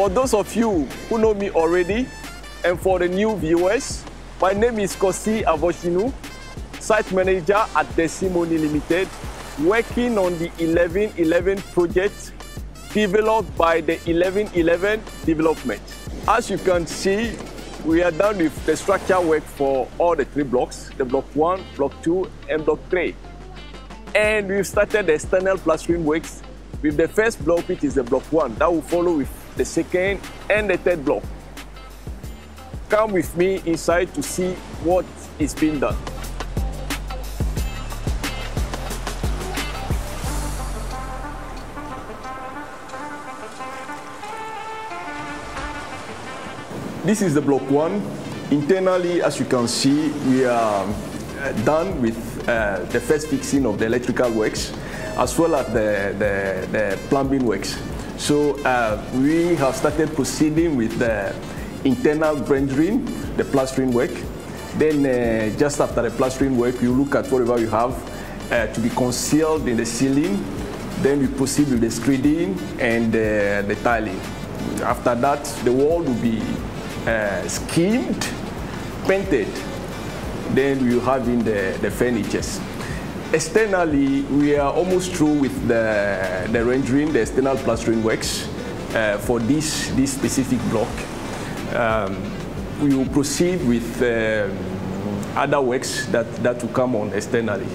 For those of you who know me already, and for the new viewers, my name is Kosi Avoshinu, Site Manager at Desimoni Limited, working on the 1111 project developed by the 1111 development. As you can see, we are done with the structure work for all the 3 blocks, the block 1, block 2, and block 3. And we've started the external plastering works with the first block, which is the block 1. That will follow with the second and the third block. Come with me inside to see what is being done. This is the block 1. Internally, as you can see, we are done with the first fixing of the electrical works, as well as the plumbing works. So we have started proceeding with the internal rendering, the plastering work. Then just after the plastering work, you look at whatever you have to be concealed in the ceiling. Then we proceed with the screeding and the tiling. After that, the wall will be schemed, painted. Then we have in the furnitures. Externally, we are almost through with the rendering, the external plastering works for this specific block. We will proceed with other works that will come on externally.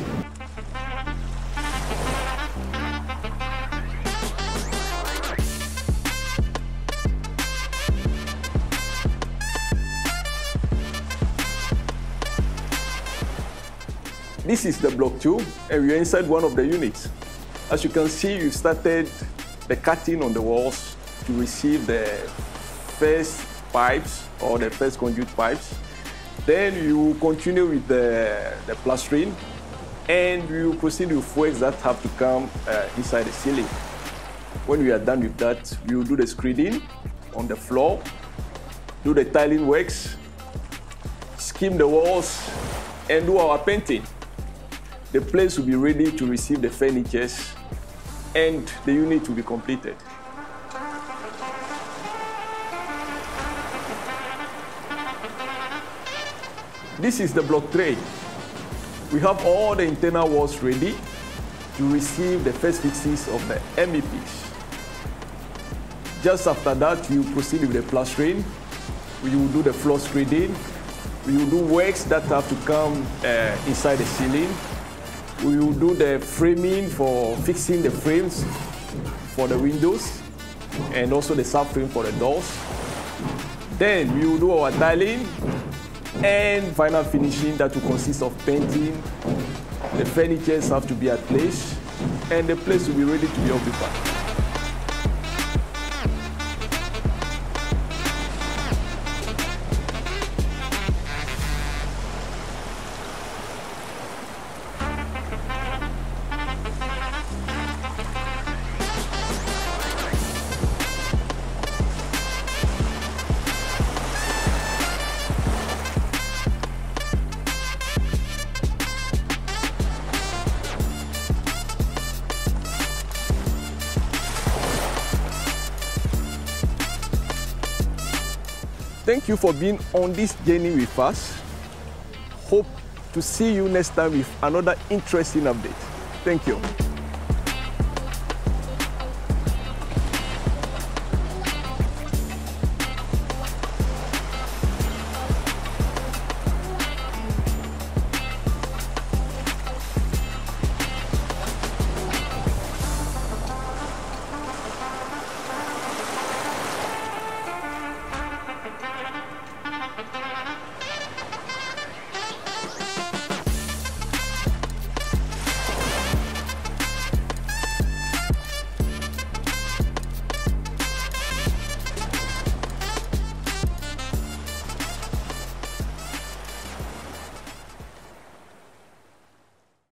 This is the block 2, and we are inside one of the units. As you can see, we've started the cutting on the walls to receive the first pipes or the first conduit pipes. Then you will continue with the plastering, and we will proceed with works that have to come inside the ceiling. When we are done with that, we will do the screeding on the floor, do the tiling works, skim the walls, and do our painting. The place will be ready to receive the furniture, and the unit will be completed. This is the block 3. We have all the internal walls ready to receive the first fixings of the MEPs. Just after that, we will proceed with the plastering. We will do the floor screeding. We will do works that have to come inside the ceiling. We will do the framing for fixing the frames for the windows and also the subframe for the doors. Then we will do our tiling and final finishing that will consist of painting. The furniture have to be at place and the place will be ready to be occupied. Thank you for being on this journey with us. Hope to see you next time with another interesting update. Thank you.